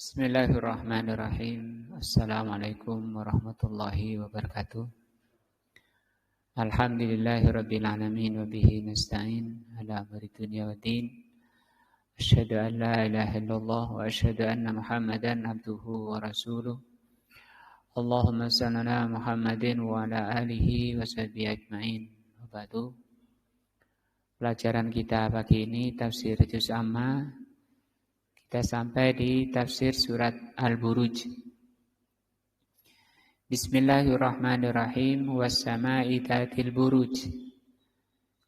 Bismillahirrahmanirrahim. Assalamualaikum warahmatullahi wabarakatuh. Alhamdulillahirabbil alamin wa bihi nasta'in ala amri dunya waddin. Asyhadu an la ilaha illallah wa asyhadu anna Muhammadan abduhu wa rasuluh. Allahumma shalli ala Muhammadin wa ala alihi wa sahbihi ajmain. Wa ba'du. Pelajaran kita pagi ini tafsir juz amma. Kita sampai di tafsir surat Al-Buruj. Bismillahirrahmanirrahim. Was-sama'i dzatil buruj.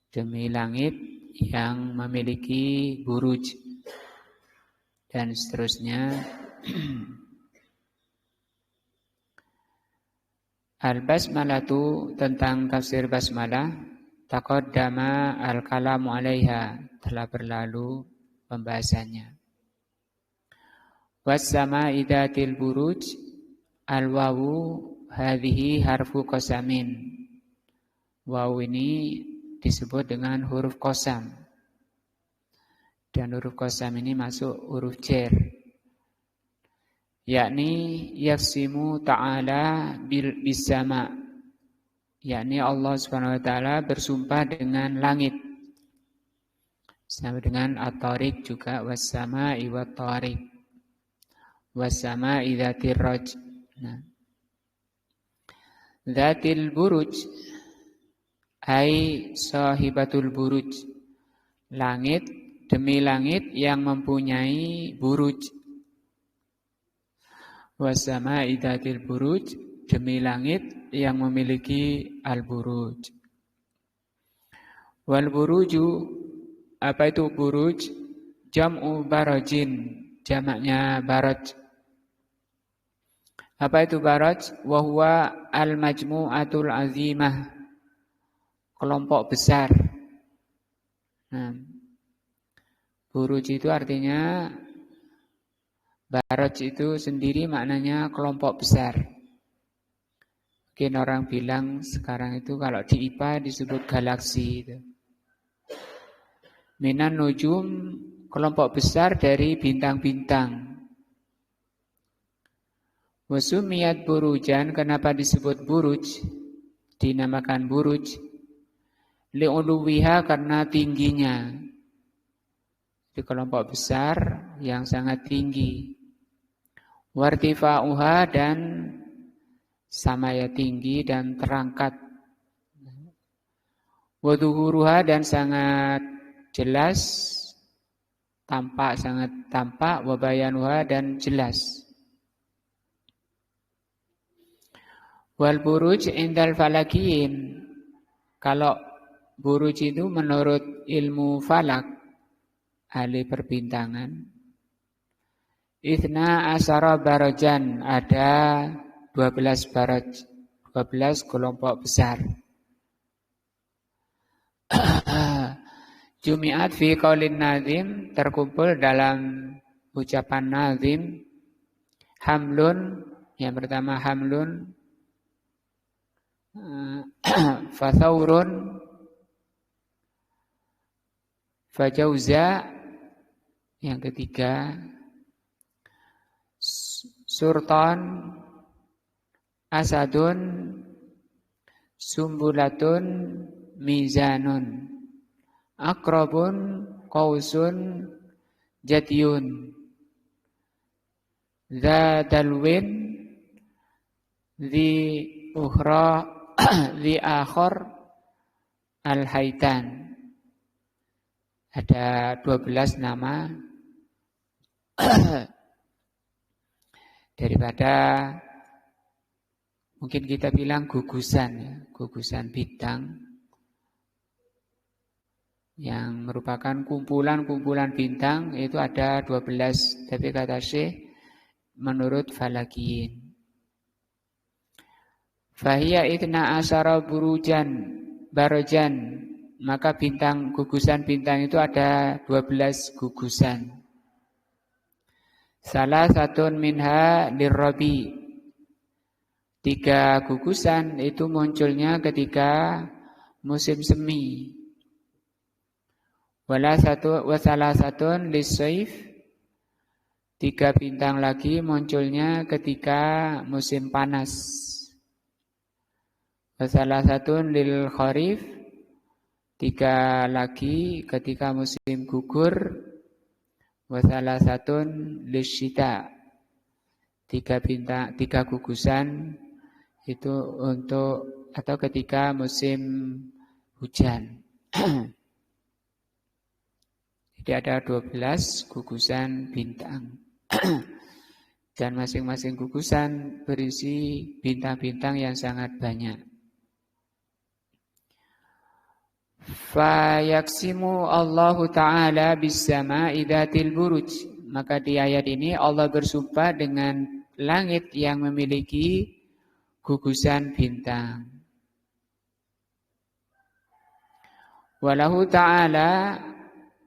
Demi langit yang memiliki buruj. Dan seterusnya. Al-basmalatu, tentang tafsir basmalah. Taqaddama al-kalamu 'alaiha, telah berlalu pembahasannya. Was-sama'i dzatil buruj, al-wawu hadhihi harfu qasamin. Wawu ini disebut dengan huruf qasam. Dan huruf qasam ini masuk huruf jar. Yakni yaqsimu ta'ala bis-sama'. Yakni Allah Subhanahu wa taala bersumpah dengan langit. Sama dengan at-tariq juga was-sama'i wat-tariq. Was-sama'i dzatir raj. Nah. Dzatil buruj ai sahibatul buruj. Langit demi langit yang mempunyai buruj. Was-sama'i dzatil buruj, demi langit yang memiliki al-buruj. Wal buruju, apa itu buruj? Jam'u barajin, jamaknya baraj. Apa itu baraj? Wa huwa al-majmu'atul azimah, kelompok besar. Nah, buruj itu artinya, baraj itu sendiri maknanya kelompok besar. Mungkin orang bilang sekarang itu kalau di IPA disebut galaksi itu. Minan nujum, kelompok besar dari bintang-bintang. Wasumiyat burujan, kenapa disebut buruj? Dinamakan buruj. Li'uluwiha, karena tingginya. Itu kelompok besar yang sangat tinggi. Wartifa'uha, dan samaya tinggi dan terangkat. Waduhuruha, dan sangat jelas, tampak, sangat tampak. Wabayanuha, dan jelas. Wal buruj indal falakiyin. Kalau buruj itu menurut ilmu falak, ahli perbintangan, Ithna asyara barajan, ada 12 baraj, 12 kelompok besar. Jumi'at fi qaulin nazim, terkumpul dalam ucapan nazim. Hamlun, yang pertama hamlun. Fathaurun, fajauza, yang ketiga surton, asadun, sumbulatun, mizanun, akrabun, qausun, jatyun, dzadalwin, di ukhra, di akhir, al-haitan. Ada 12 nama daripada, mungkin kita bilang gugusan, ya, gugusan bintang, yang merupakan kumpulan-kumpulan bintang. Itu ada 12, tapi kata Syekh menurut falakiyin. Fahiya itna asyara burujan barajan, maka bintang, gugusan bintang itu ada 12 gugusan. Salah satu minha lirrabi, 3 gugusan itu munculnya ketika musim semi. Wasalah satu lisaif, 3 bintang lagi munculnya ketika musim panas. Salah satu lil kharif, 3 lagi ketika musim gugur. Salah satu lil syita, 3 bintang, 3 gugusan itu untuk atau ketika musim hujan. Jadi ada 12 gugusan bintang. Dan masing-masing gugusan berisi bintang-bintang yang sangat banyak. Fayaksimu Allahu Ta'ala bis-sama'i dzatil buruj. Maka di ayat ini Allah bersumpah dengan langit yang memiliki gugusan bintang. Walahu ta'ala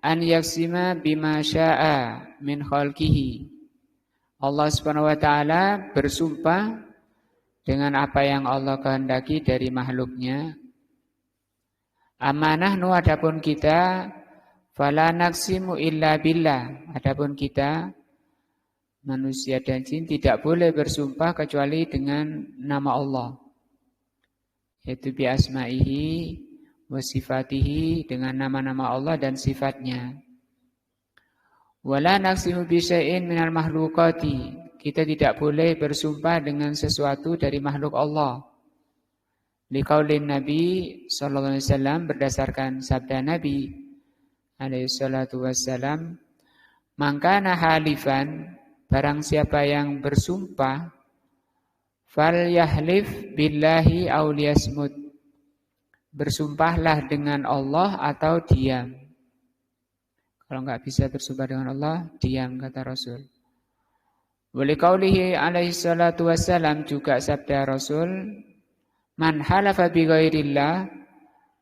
an yaksima bima sya'a min khalqihi. Allah Subhanahu wa taala bersumpah dengan apa yang Allah kehendaki dari makhluknya. Amanah nu adapun kita fala naksimu illa billah. Adapun kita manusia dan jin tidak boleh bersumpah kecuali dengan nama Allah. Yaitu bi asma'ihi wa sifatihi, dengan nama-nama Allah dan sifatnya. Wala naksimu bi syai'in minal makhluqati. Kita tidak boleh bersumpah dengan sesuatu dari makhluk Allah. Liqaulin Nabi sallallahu alaihi wasallam, berdasarkan sabda Nabi alaihi salatu wassalam, man kana halifan, barang siapa yang bersumpah, falyahlif billahi aw liyasmut. Bersumpahlah dengan Allah atau diam. Kalau enggak bisa bersumpah dengan Allah, diam, kata Rasul. Waliqaulihi alaihi salatu wassalam, juga sabda Rasul, man halafa bi ghairillah,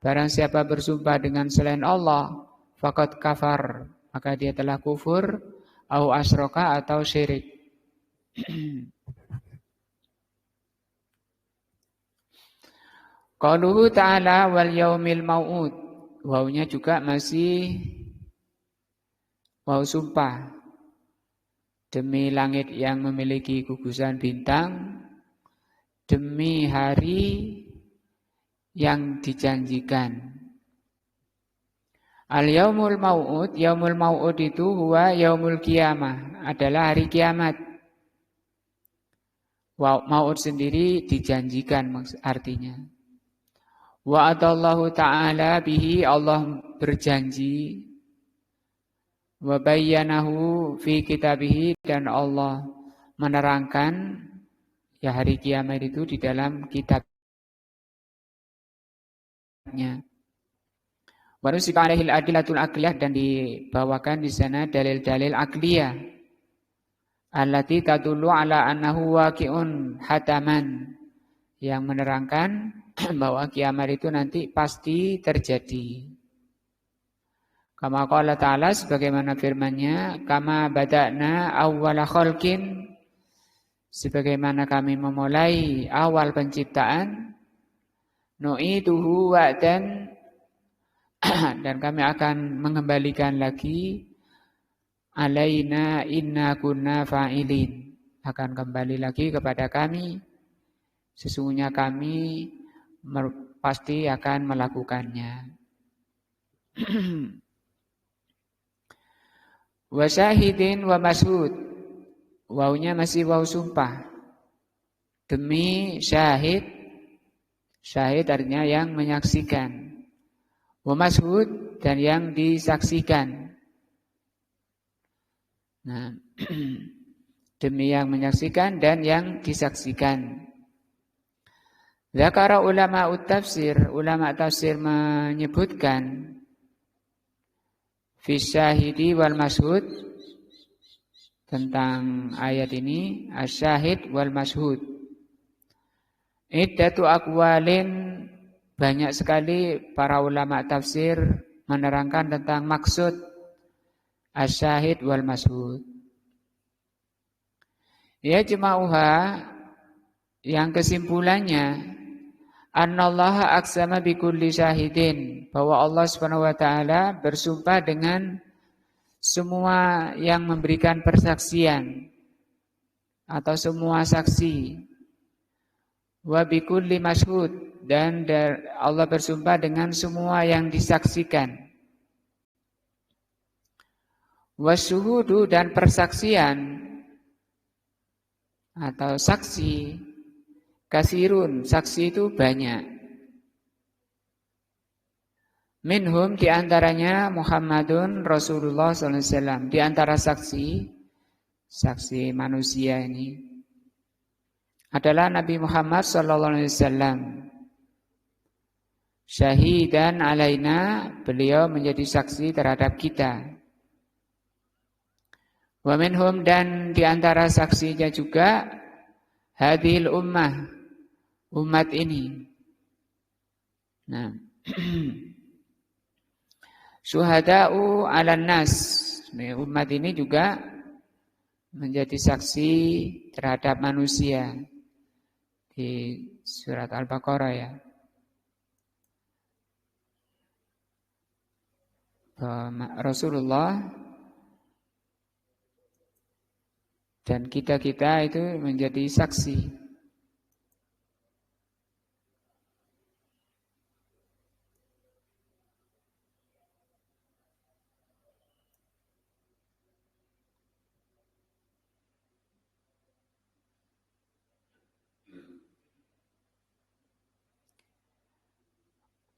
barang siapa bersumpah dengan selain Allah, faqad kafar, maka dia telah kufur, au asyraka, atau syirik. Qauluhu ta'ala wal yaumil mau'ud. Wawunya juga masih waw sumpah. Demi langit yang memiliki gugusan bintang, demi hari yang dijanjikan. Al-yaumul mau'ud, yaumul mau'ud itu huwa yaumul qiyamah, adalah hari kiamat. Mau'ud sendiri dijanjikan artinya. Wa'adallahu ta'ala bihi, Allah berjanji. Wa bayyanahu fi kitabihi, dan Allah menerangkan ya hari kiamat itu di dalam kitabnya. Wa nusika alaihil adillatul aqliyah, dan dibawakan di sana dalil-dalil aqliyah. Allati tadullu ala annahu waqi'un hataman, yang menerangkan bahwa kiamat itu nanti pasti terjadi. Kama qala ta'ala, sebagaimana firman-Nya, kama bada'na awwala khalqin, sebagaimana kami memulai awal penciptaan, nu'iduhu wa'dan, dan kami akan mengembalikan lagi, alaina inna kunna fa'ilin, akan kembali lagi kepada kami, sesungguhnya kami pasti akan melakukannya. Wa syahidin wa masyhud. Wawunya masih waw sumpah. Demi syahid. Syahid artinya yang menyaksikan. Wa masyhud, dan yang disaksikan. Nah, demi yang menyaksikan dan yang disaksikan. Zakara ulama tafsir, ulama tafsir menyebutkan fi syahidi wal masyhud, tentang ayat ini, asyahid wal masyhud. Iddatu aqwalin, banyak sekali para ulama tafsir menerangkan tentang maksud asyahid wal masyhud. Ya jama'uha, yang kesimpulannya, annallaha aqsama bikulli syahidin, bahwa Allah Subhanahu wa taala bersumpah dengan semua yang memberikan persaksian atau semua saksi, wa bikulli masyhud, dan Allah bersumpah dengan semua yang disaksikan, wasyuhudu, dan persaksian atau saksi, kasirun, saksi itu banyak. Minhum, diantaranya Muhammadun Rasulullah SAW. Di antara saksi manusia ini adalah Nabi Muhammad SAW. Syahidan alaina, beliau menjadi saksi terhadap kita. Wa minhum, dan di antara saksinya juga hadhil ummah, umat ini. Nah, syuhada'u 'alan nas. Umat ini juga menjadi saksi terhadap manusia. Di surat Al-Baqarah ya. Rasulullah dan kita-kita itu menjadi saksi.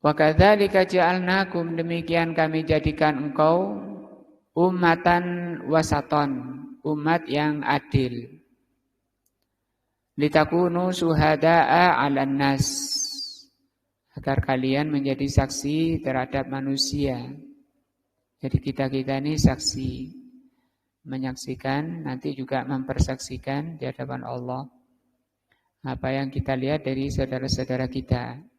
Wa kadzalika ja'alnakum, demikian kami jadikan engkau ummatan wasaton, umat yang adil. Litakunu syuhada'a 'alan nas, agar kalian menjadi saksi terhadap manusia. Jadi kita-kita ini saksi, menyaksikan, nanti juga mempersaksikan di hadapan Allah apa yang kita lihat dari saudara-saudara kita.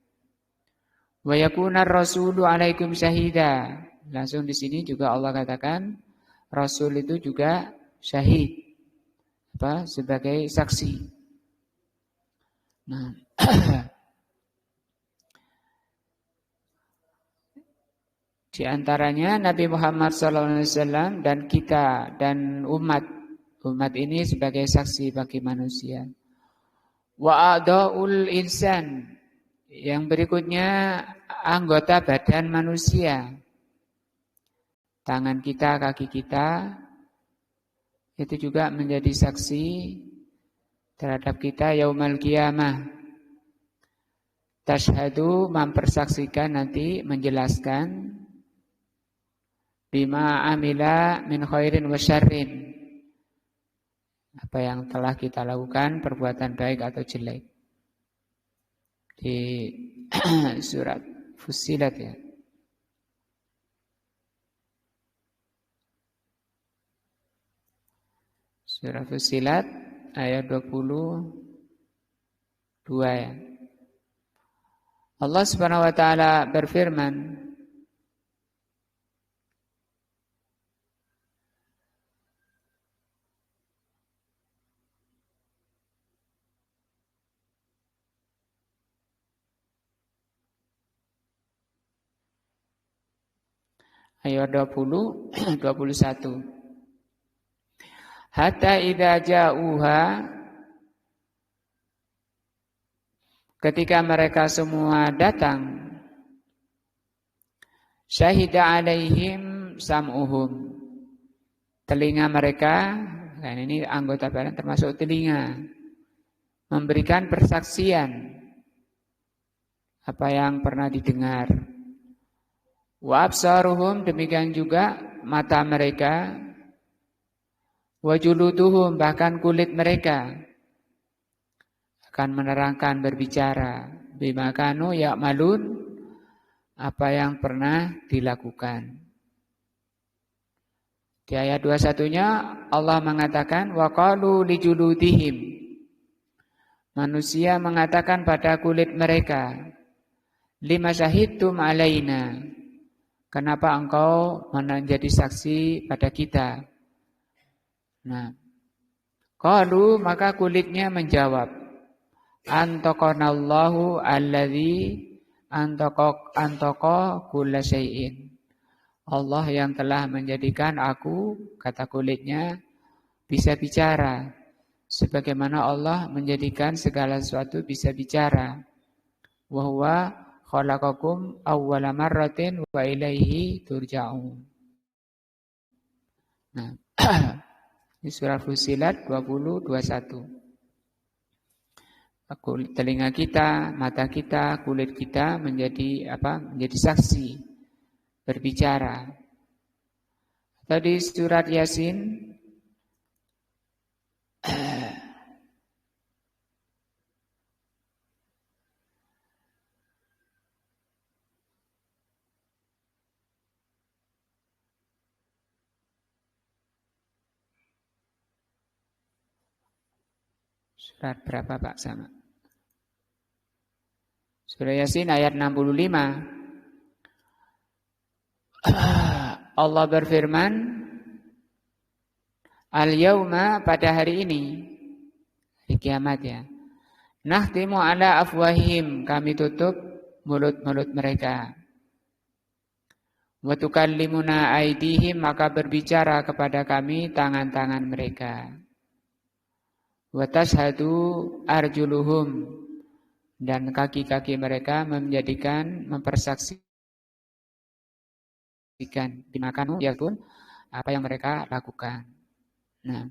Wa yakunar rasulu 'alaikum syahida. Langsung di sini juga Allah katakan Rasul itu juga syahid, sebagai saksi. Nah, di antaranya Nabi Muhammad SAW dan kita dan umat ini sebagai saksi bagi manusia. Wa a'dha'ul insan, yang berikutnya anggota badan manusia. Tangan kita, kaki kita, itu juga menjadi saksi terhadap kita yaumal qiyamah. Tashhadu, mempersaksikan nanti, menjelaskan bima amila min khairin wa syarrin, apa yang telah kita lakukan, perbuatan baik atau jelek. Di surat Fussilat ya. Surat Fussilat ayat 22 ya. Allah Subhanahu wa taala berfirman, ayat 21. Hatta idza ja'uha, ketika mereka semua datang, syahida alaihim sam'uhum, telinga mereka, kan ini anggota badan termasuk telinga, memberikan persaksian apa yang pernah didengar. Wa absaruhum, demikian juga mata mereka. Wa juluduhum, bahkan kulit mereka akan menerangkan, berbicara bima kanu ya'malun, apa yang pernah dilakukan. Di ayat 21-nya Allah mengatakan wa qalu li juludihim, manusia mengatakan pada kulit mereka, lima syahidtum alaina, kenapa engkau menjadi saksi pada kita? Nah, qalu, maka kulitnya menjawab, antaqanallahu alladzi antaqa kulla syai'in. Allah yang telah menjadikan aku, kata kulitnya, bisa bicara. Sebagaimana Allah menjadikan segala sesuatu bisa bicara. Wa huwa khalaqakum awwala marratin wa ilaihi turja'un. Nah, di surah Fussilat 20-21. Telinga kita, mata kita, kulit kita menjadi apa? Menjadi saksi, berbicara. Tadi surat Yasin surat berapa Pak sama? Surah Yasin ayat 65. Allah berfirman, Al-yawma pada hari ini, hari kiamat ya. Nakhtimu ala afwahihim, kami tutup mulut-mulut mereka. Wa tukallimuna aydihim, maka berbicara kepada kami tangan-tangan mereka. Wa tashhadu arjuluhum, dan kaki-kaki mereka mempersaksikan bimakanu yakun, apa yang mereka lakukan. Nah,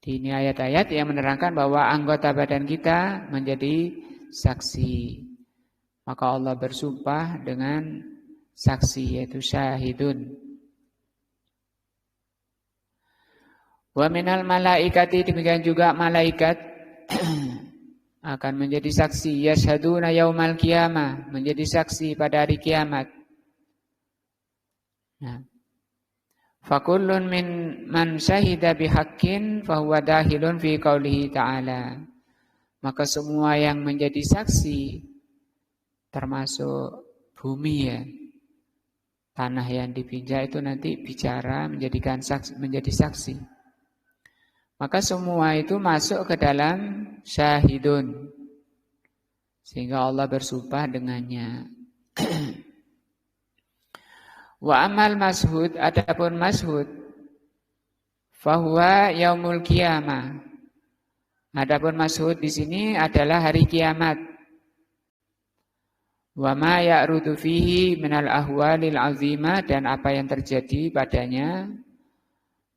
ini ayat-ayat yang menerangkan bahwa anggota badan kita menjadi saksi. Maka Allah bersumpah dengan saksi, yaitu syahidun. Wa minal malaikati, demikian juga malaikat akan menjadi saksi. Yashhaduna yaumal qiyamah, menjadi saksi pada hari kiamat. Nah, fakullun min man syahida bihaqqin fahuwa dahilun fi qaulihi ta'ala. Maka semua yang menjadi saksi, termasuk bumi ya, tanah yang dipinjak itu nanti bicara menjadi saksi. Maka semua itu masuk ke dalam syahidun, sehingga Allah bersumpah dengannya. Wa amal mashhud, adapun mashhud, fahuwa yaumul qiyamah. Adapun mashhud di sini adalah hari kiamat. Wa ma ya'rudu fihi minal ahwalil azimah, dan apa yang terjadi padanya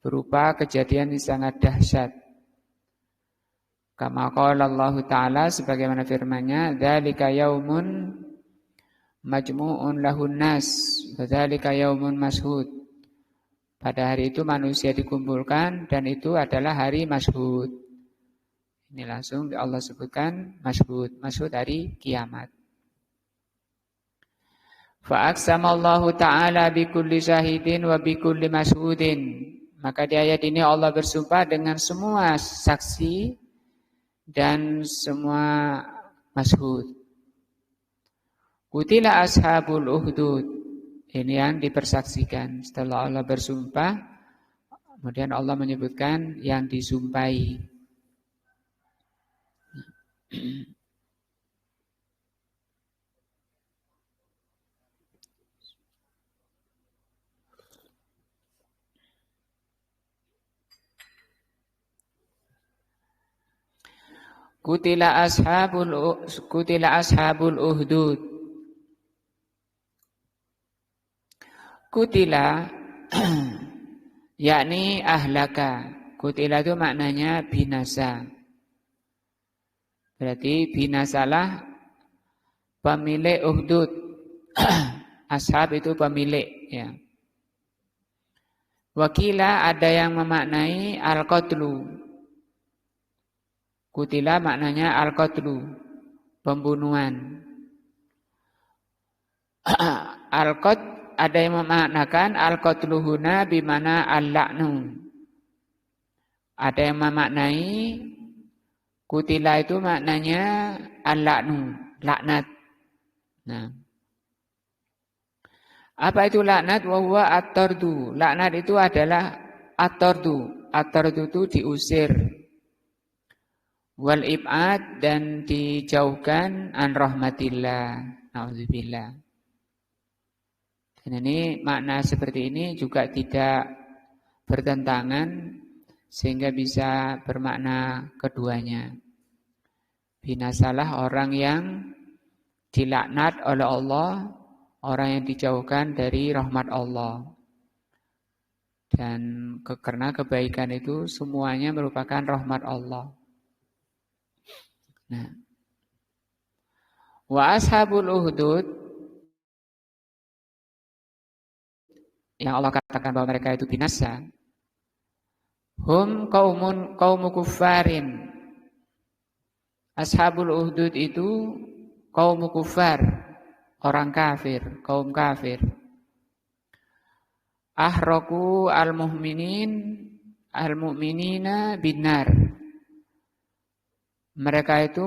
berupa kejadian yang sangat dahsyat. Kama qala Allah Ta'ala, sebagaimana firman-Nya, dzalika yaumun majmu'un lahun nas, wa dzalika yaumun mashhud. Pada hari itu manusia dikumpulkan, dan itu adalah hari mashhud. Ini langsung Allah sebutkan mashhud, mashhud hari kiamat. Fa aqsamallahu ta'ala bi kulli syahidin wa bi kulli mashhudin. Maka di ayat ini Allah bersumpah dengan semua saksi dan semua mashhud. Qutila ashabul uhdud. Ini yang dipersaksikan. Setelah Allah bersumpah, kemudian Allah menyebutkan yang disumpahi. Kutila ashabul uhdud. Kutila yakni ahlaka. Kutila itu maknanya binasa. Berarti binasalah pemilik uhdud. Ashab itu pemilik ya. Wakila ada yang memaknai al-qatlu. Kutila maknanya al-qatlu, pembunuhan. Al-qat ada yang memaknakan al-qatlu huna bimana al-la'nu. Ada yang memaknai kutila itu maknanya al-la'nu, laknat. Nah, apa itu laknat? Wa huwa at-tardu. Laknat itu adalah at-tardu. At-tardu itu diusir. Wal ib'ad, dan dijauhkan an rahmatillah. Nauzubillah. Dan ini makna seperti ini juga tidak bertentangan sehingga bisa bermakna keduanya. Binasalah orang yang dilaknat oleh Allah, orang yang dijauhkan dari rahmat Allah. Dan karena kebaikan itu semuanya merupakan rahmat Allah. Nah, wa ashabul uhdud, yang Allah katakan bahwa mereka itu binasa, hum qaumu kuffarin. Ashabul uhdud itu kaum kufar, orang kafir, kaum kafir. Ahraku al-mu'minina binar. Mereka itu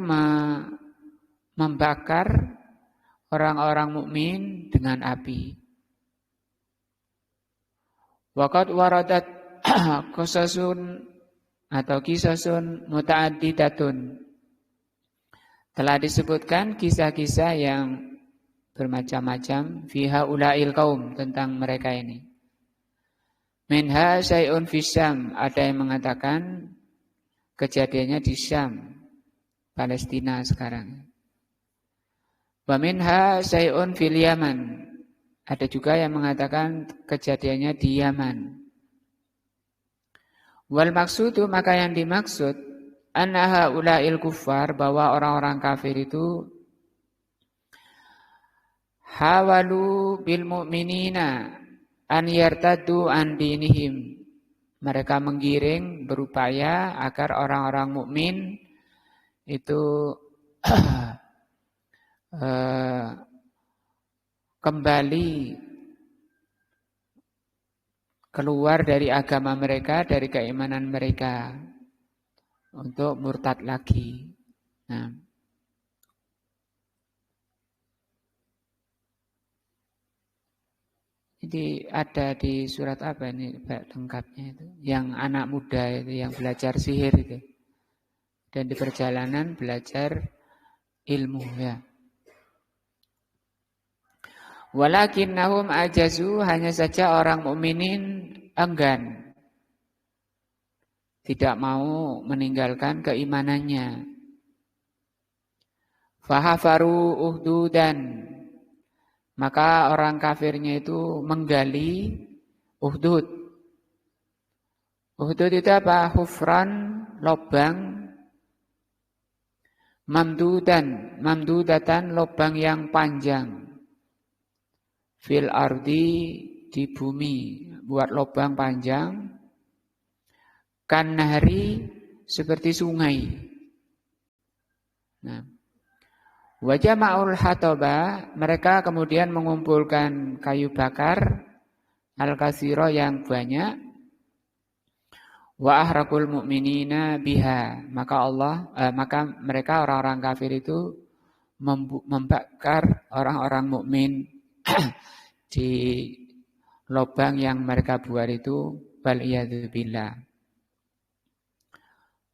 membakar orang-orang mukmin dengan api. Waqad waradat qisasun atau kisasun muta'addidatun. Telah disebutkan kisah-kisah yang bermacam-macam fiha ulail kaum, tentang mereka ini. Minha syai'un fi Syam, ada yang mengatakan kejadiannya di Syam, Palestina sekarang. Wa minha syai'un fil Yaman, ada juga yang mengatakan kejadiannya di Yaman. Wal maksudu, maka yang dimaksud annaha ulail kuffar, bahwa orang-orang kafir itu hawalu bil mu'minina an yartaddu an dinihim. Mereka menggiring, berupaya agar orang-orang mukmin itu kembali keluar dari agama mereka, dari keimanan mereka, untuk murtad lagi. Nah, jadi ada di surat apa ini lengkapnya itu? Yang anak muda itu yang belajar sihir itu. Dan di perjalanan belajar ilmu ya. Walakinnahum ajazu, hanya saja orang mukminin enggan, tidak mau meninggalkan keimanannya. Fahafaru uhdudan, maka orang kafirnya itu menggali uhdud. Uhdud itu apa? Hufran, lobang. Mamdudatan, lobang yang panjang. Fil ardi, di bumi, buat lobang panjang. Kan nahri, seperti sungai. Nah, wajah ma'ul hatoba, mereka kemudian mengumpulkan kayu bakar al-katsira yang banyak. Wa ahrakul mu'minina biha, maka mereka orang-orang kafir itu membakar orang-orang mukmin di lubang yang mereka buat itu. Bal iyadzubillah.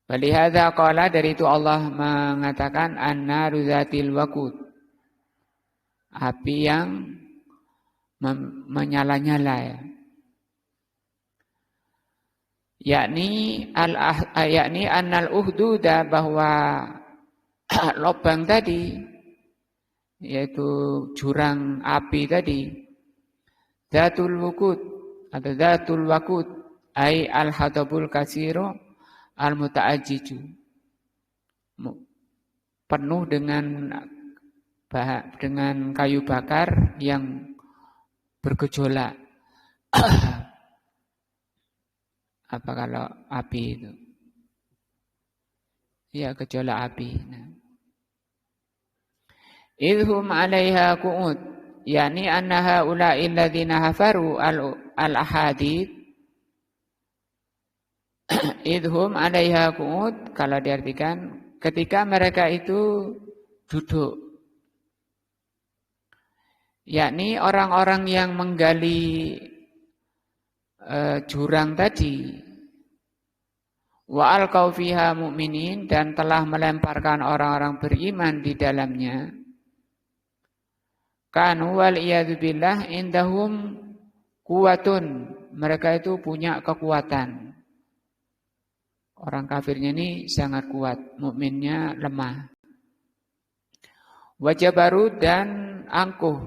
Walihadza qala, dari itu Allah mengatakan an-naru dzatil waqud, api yang menyala-nyala ya. Yakni annal uhduda, bahwa lubang tadi, yaitu jurang api tadi, dzatul wuqud atau dzatul waqud, ai al-hatabul katsira al-muta'ajjiju, penuh dengan kayu bakar yang bergejolak. Apa kalau api itu? Ya, gejolak api. Nah. Idhum 'alaiha qu'ud, yakni anna haula'i alladziina hafaru al-ahadits. Idhum 'alaiha qu'ud, kalau diartikan ketika mereka itu duduk. Yakni orang-orang yang menggali jurang tadi, wa alqau fiha mu'minin, dan telah melemparkan orang-orang beriman di dalamnya. Kanu wal iyadu billah indahum kuwatun. Mereka itu punya kekuatan. Orang kafirnya ini sangat kuat, mukminnya lemah. Wajabarut dan angkuh.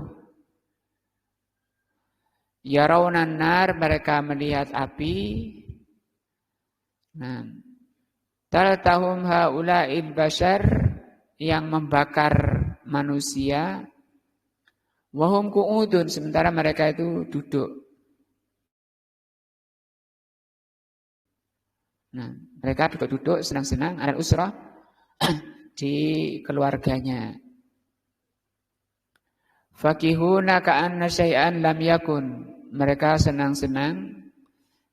Yarawnan nar, mereka melihat api. Nah, taltahum haula'il bashar, yang membakar manusia. Wahum qu'udun, sementara mereka itu duduk. Nah, mereka duduk-duduk senang-senang alal usrah di keluarganya. Fakihuna ka'anna syai'an lam yakun. Mereka senang-senang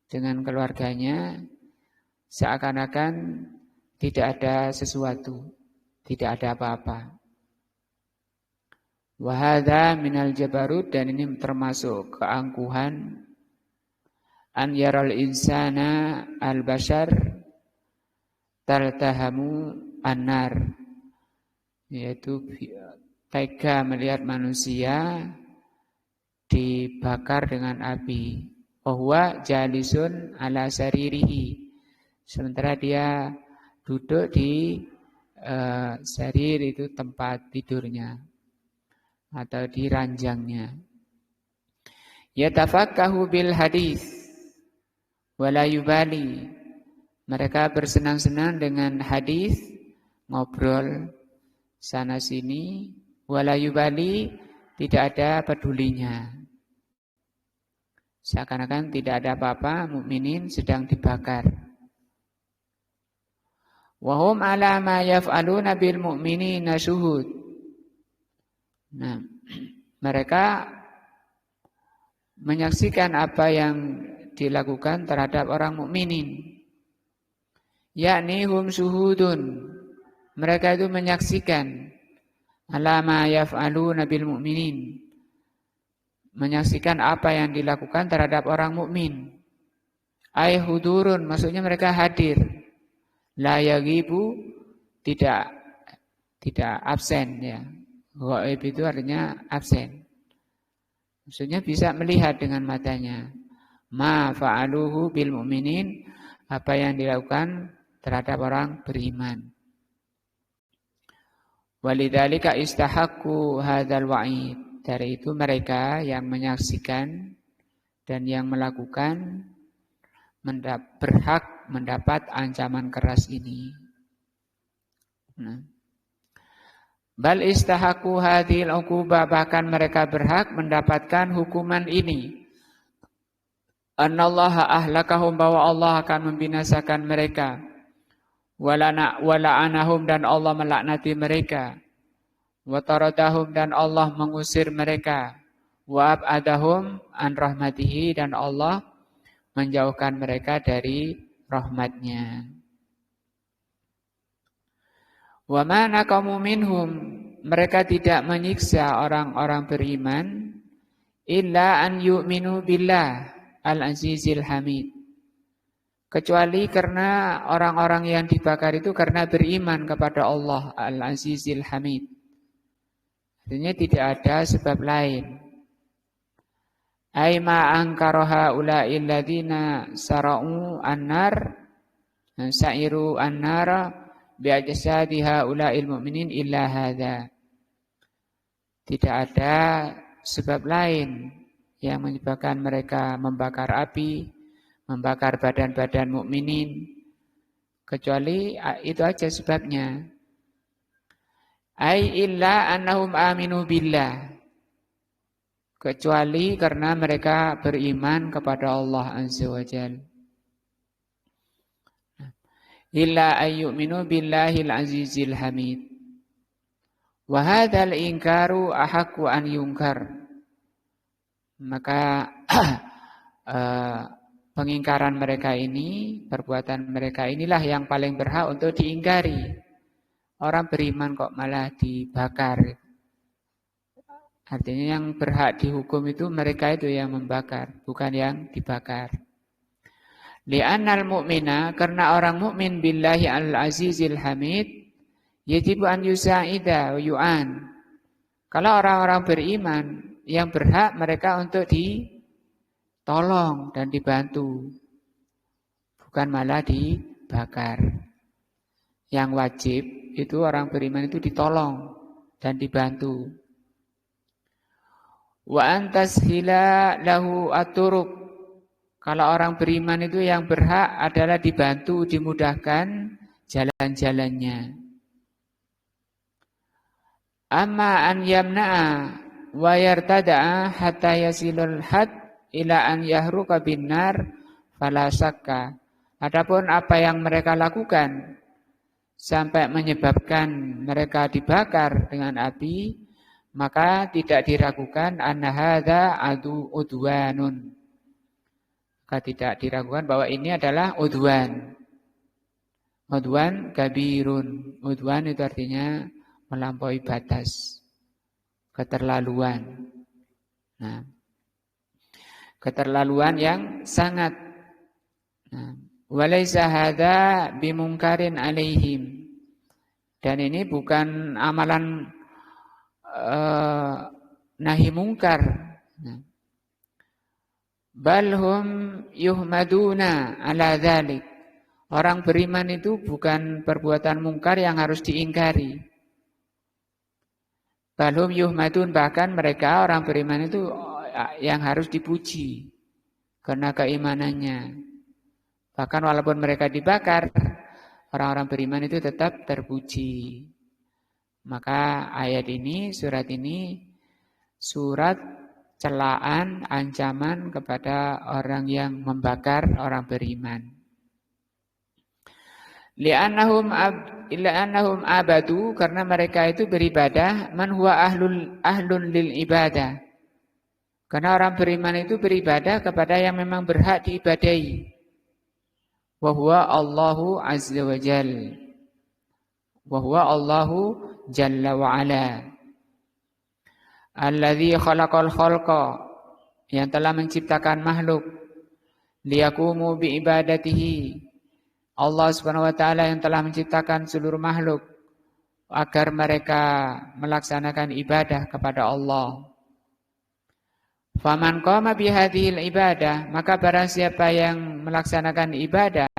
dengan keluarganya seakan-akan tidak ada sesuatu, tidak ada apa-apa. Wa hadza minal jabarut, dan ini termasuk keangkuhan. An yaral insana al-bashar taltahamu an-nar, yaitu tega melihat manusia dibakar dengan api. Bahwa jalisun ala saririhi, sementara dia duduk di sarir, itu tempat tidurnya atau di ranjangnya. Yatafakkahu bil hadis wala yubali, mereka bersenang-senang dengan hadis, ngobrol sana sini, wala yubali, tidak ada pedulinya. Seakan-akan tidak ada apa-apa, mukminin sedang dibakar. Wa hum ala ma yaf'aluna bil mu'minina syuhud. Nah, mereka menyaksikan apa yang dilakukan terhadap orang mukminin. Yakni hum syuhudun, mereka itu menyaksikan ala ma yaf'aluna bil mu'minin, menyaksikan apa yang dilakukan terhadap orang mukmin. Ai hudurun, maksudnya mereka hadir. La yagibu, tidak absen ya. Ghaib itu artinya absen. Maksudnya bisa melihat dengan matanya. Ma fa'aluhu bil mu'minin, apa yang dilakukan terhadap orang beriman. Walidzalika istahaqqu hadzal wa'id. Dari itu mereka yang menyaksikan dan yang melakukan berhak mendapat ancaman keras ini. Nah. Bal istahaqqu hadhil uqubah, bahkan mereka berhak mendapatkan hukuman ini. Annallaha ahlakahum, bahwa Allah akan membinasakan mereka. Wala'anahum, dan Allah melaknati mereka. Wa taradahum, dan Allah mengusir mereka. Wa ab'adahum an rahmatihi, dan Allah menjauhkan mereka dari rahmatnya. Wa ma naqamu minhum, mereka tidak menyiksa orang-orang beriman illa an yu'minu billah al-azizil hamid, kecuali karena orang-orang yang dibakar itu karena beriman kepada Allah al-azizil hamid. Artinya tidak ada sebab lain. Ai ma ankaraha ula'il ladzina sara'u an-nar, sa'iru an-nara bi'ajsadiha ula'il mu'minin illa hadza. Tidak ada sebab lain yang menyebabkan mereka membakar api, membakar badan-badan mukminin, kecuali itu aja sebabnya. Ai illa annahum aminu billah, kecuali karena mereka beriman kepada Allah Azza wa Jalla. Illa ayyuminu billahil azizil hamid. Wa hadzal inkaru ahaqqu an yunkar. Maka pengingkaran mereka ini, perbuatan mereka inilah yang paling berhak untuk diingkari. Orang beriman kok malah dibakar. Artinya yang berhak dihukum itu mereka itu yang membakar, bukan yang dibakar. Li'annal mu'mina, karena orang mukmin billahi al-azizil hamid, yajibu an yusa'ida wa yu'an. Kalau orang-orang beriman yang berhak mereka untuk ditolong dan dibantu, bukan malah dibakar. Yang wajib itu orang beriman itu ditolong dan dibantu. Wa antashila lahu aturuk. Kalau orang beriman itu yang berhak adalah dibantu, dimudahkan jalan-jalannya. Amma an yamna'a wa yartada'a hatta yasilul had ila an yahruka binnar fala sakka. Adapun apa yang mereka lakukan sampai menyebabkan mereka dibakar dengan api, maka tidak diragukan anna hadza udwanun. Maka tidak diragukan bahwa ini adalah udwan. Udwan kabirun. Udwan itu artinya melampaui batas, keterlaluan. Nah, keterlaluan yang sangat. Nah, walaysa hadza bimungkarin alaihim. Dan ini bukan amalan nahi mungkar. Nah, balhum yuhmaduna ala dzalik. Orang beriman itu bukan perbuatan mungkar yang harus diingkari. Balhum yuhmadun, bahkan mereka orang beriman itu yang harus dipuji karena keimanannya. Bahkan walaupun mereka dibakar, orang-orang beriman itu tetap terpuji. Maka ayat ini, surat ini, surat celaan, ancaman kepada orang yang membakar orang beriman. Li'annahum abadu, karena mereka itu beribadah, man huwa ahlun lil ibadah. Karena orang beriman itu beribadah kepada yang memang berhak diibadahi. Wa huwa Allahu azza wa jalla. Wa huwa Allahu jalla wa ala. Alladzi khalaqal khalqa, yang telah menciptakan makhluk, liyaqumu bi ibadatihi. Allah Subhanahu wa taala yang telah menciptakan seluruh makhluk agar mereka melaksanakan ibadah kepada Allah. Faman qama bi hadhil ibadah, maka barang siapa yang melaksanakan ibadah,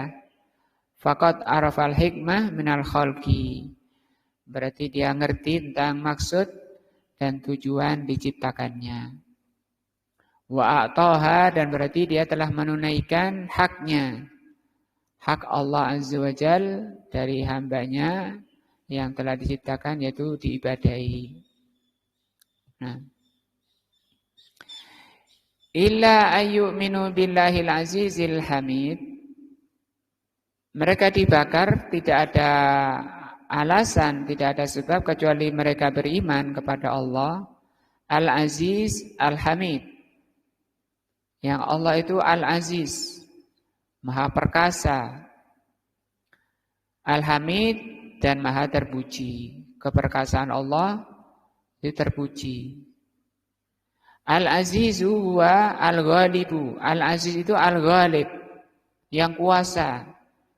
faqad arafal hikmah minal khalqi. Berarti dia ngerti tentang maksud dan tujuan diciptakannya. Wa a'taha, dan berarti dia telah menunaikan haknya. Hak Allah Azza wa Jal dari hambanya yang telah diciptakan, yaitu diibadahi. Nah, illa ayyuminu billahil azizil hamid. Mereka dibakar tidak ada alasan, tidak ada sebab kecuali mereka beriman kepada Allah Al-Aziz Al-Hamid. Yang Allah itu Al-Aziz, Maha Perkasa, Al-Hamid, dan Maha Terpuji. Keperkasaan Allah itu terpuji. Al-Azizu huwa Al-Ghalibu. Al-Aziz itu Al-Ghalib, yang kuasa,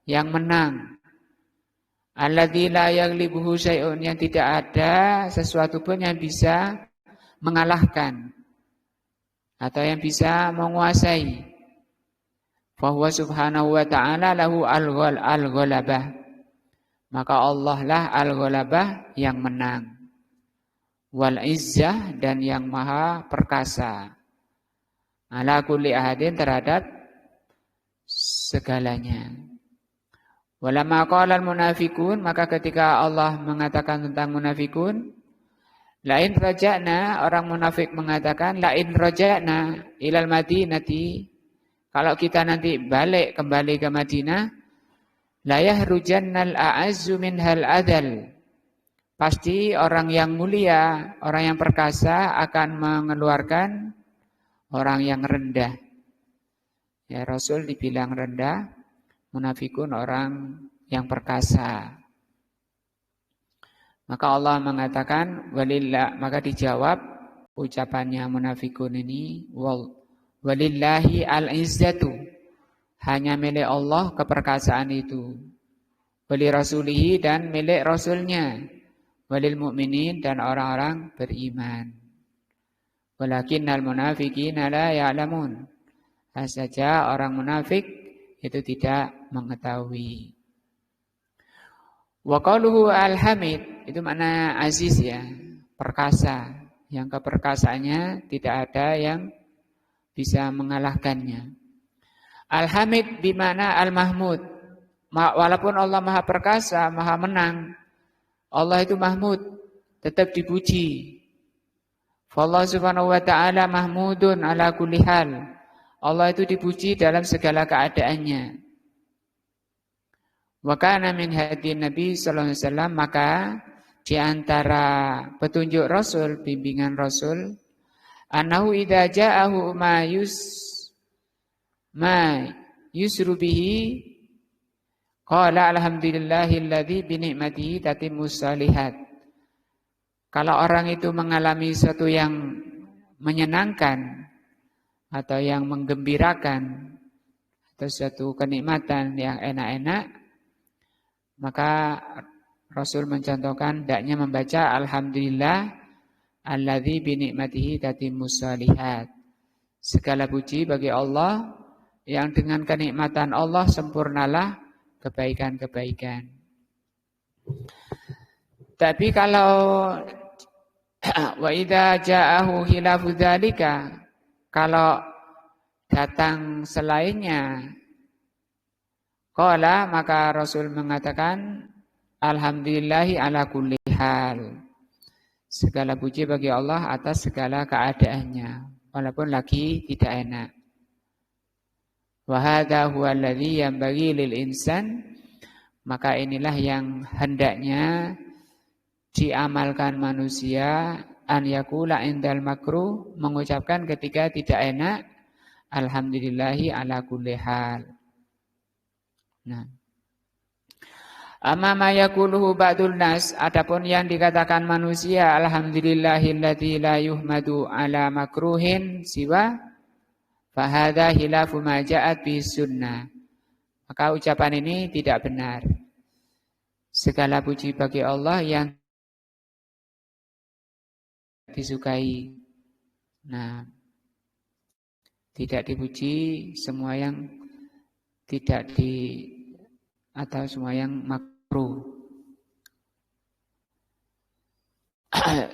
yang menang. Alladzi la yaghlibuhu syai'un, yang tidak ada sesuatu pun yang bisa mengalahkan atau yang bisa menguasai. Fahuwa subhanahu wa ta'ala lahu al-ghalabah. Maka Allah lah al-ghalabah, yang menang. Wal izzah, dan yang maha perkasa. Ala kulli ahadin, terhadap segalanya. Walamma qala al-munafiqun, maka ketika Allah mengatakan tentang munafikun, lain raja'na, orang munafik mengatakan, lain raja'na ilal madinati, kalau kita nanti balik kembali ke Madinah, la yahrujannal a'azzu minhal adal. Pasti orang yang mulia, orang yang perkasa akan mengeluarkan orang yang rendah. Ya, Rasul dibilang rendah, munafikun orang yang perkasa. Maka Allah mengatakan walillah, maka dijawab ucapannya munafikun ini, walillahi al-izzatu, hanya milik Allah keperkasaan itu. Wali rasulihi, dan milik rasulnya. walil mu'minin dan orang-orang beriman. Walakinnal munafiqina la ya'lamun. Saja orang munafik itu tidak mengetahui. Wa qauluhu al-hamid itu makna aziz ya, perkasa. Yang keperkasaannya tidak ada yang bisa mengalahkannya. Al-hamid bimana al-mahmud. Walaupun Allah maha perkasa, maha menang, Allah itu mahmud, tetap dipuji. Allah subhanahu wa ta'ala mahmudun ala kulli hal. Allah itu dipuji dalam segala keadaannya. Wa kana min hadi Nabi sallallahu alaihi wasallam, maka di antara petunjuk Rasul, bimbingan Rasul, annahu idza ja'ahu ma yusru bihi qala alhamdulillahilladzi bi ni'matihi tatimmus shalihat. Kalau orang itu mengalami sesuatu yang menyenangkan atau yang menggembirakan atau suatu kenikmatan yang enak-enak, maka Rasul mencontohkan hendaknya membaca alhamdulillah alladzi bi ni'matihi tatimmus shalihat. Segala puji bagi Allah yang dengan kenikmatan Allah sempurnalah kebaikan-kebaikan. Tapi kalau wa idza ja'ahu khilafu dzalika, kalau datang selainnya, qala maka Rasul mengatakan alhamdulillahi ala kulli hal. Segala puji bagi Allah atas segala keadaannya, walaupun lagi tidak enak. Wa hadza huwa alladzi yanbaghi lil insan, maka inilah yang hendaknya diamalkan manusia, an yakula indal makruh, mengucapkan ketika tidak enak alhamdulillahi ala kulli hal. Nah, amma ma yaquluhu ba'dul nas, adapun yang dikatakan manusia alhamdulillahilladzi la yuhmadu ala makruhin siwa fa hadza khilafu ma ja'at bi sunnah. Maka ucapan ini tidak benar. Segala puji bagi Allah yang disukai. Nah, tidak dipuji semua yang tidak atau semua yang makruh.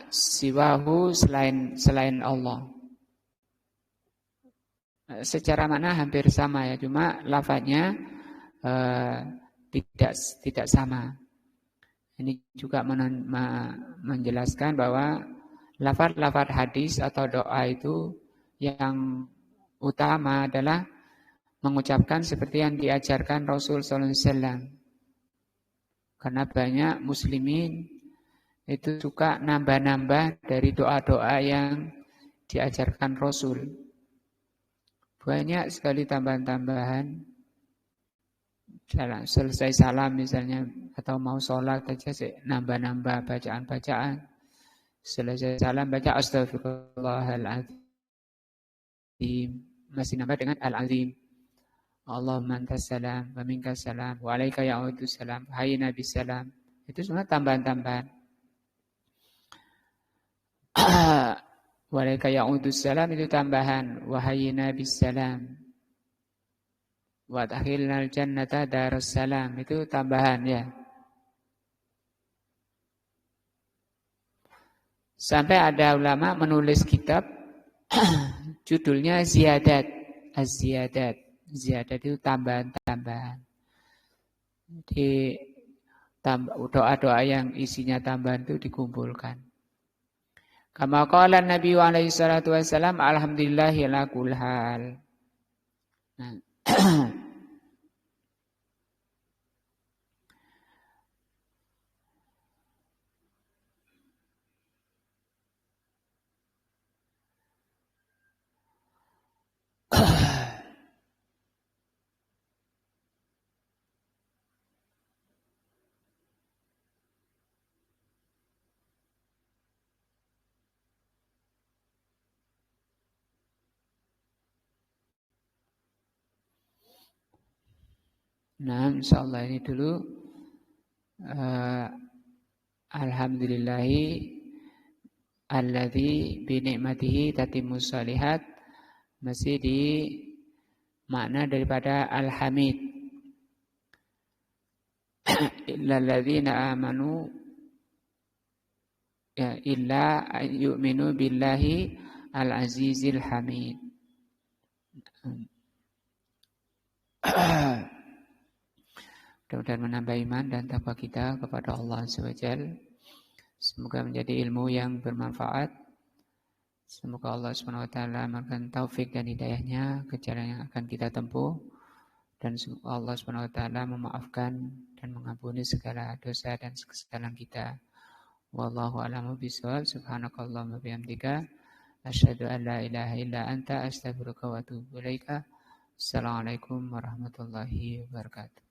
Siwahu selain Allah. Secara makna hampir sama ya, cuma lafadznya tidak sama. Ini juga menjelaskan bahwa lafaz-lafaz hadis atau doa itu yang utama adalah mengucapkan seperti yang diajarkan Rasul sallallahu alaihi wasallam. Karena banyak muslimin itu suka nambah-nambah dari doa-doa yang diajarkan Rasul. Banyak sekali tambahan-tambahan. Selesai salam misalnya atau mau sholat aja nambah-nambah bacaan-bacaan. Selesai salam baca astaghfirullahaladzim, masih nambah dengan al-azim. Allahumma antas salam wa minkas salam wa alaika ya'udus salam hayy nabi salam. Itu semua tambahan-tambahan. Wa alaika ya'udus salam itu tambahan, wa hayy nabi salam. Wa adkhilnal jannata darussalam itu tambahan ya. Sampai ada ulama menulis kitab judulnya ziyadat, az-ziyadat. Ziyadat itu tambahan-tambahan. Di doa-doa yang isinya tambahan itu dikumpulkan. Kama qala Nabi alaihi salatu wasallam alhamdulillahi ala kulli hal. Nah. Nah, insyaallah ini dulu alhamdulillahi alladzi bi ni'matihi tatimmus shalihat masih di makna daripada al-hamid. Illal ladzina amanu ya illa yu'minu billahi al-azizil hamid. Mudah-mudahan menambah iman dan takwa kita kepada Allah SWT. Semoga menjadi ilmu yang bermanfaat. Semoga Allah SWT memberikan taufik dan hidayahnya ke jalan yang akan kita tempuh. Dan semoga Allah SWT memaafkan dan mengampuni segala dosa dan kesalahan kita. Wallahu a'lamu bishawab. Subhanakallahumma bihamdika asyhadu an la ilaha illa anta astaghfiruka wa atubu ilaika. Assalamualaikum warahmatullahi wabarakatuh.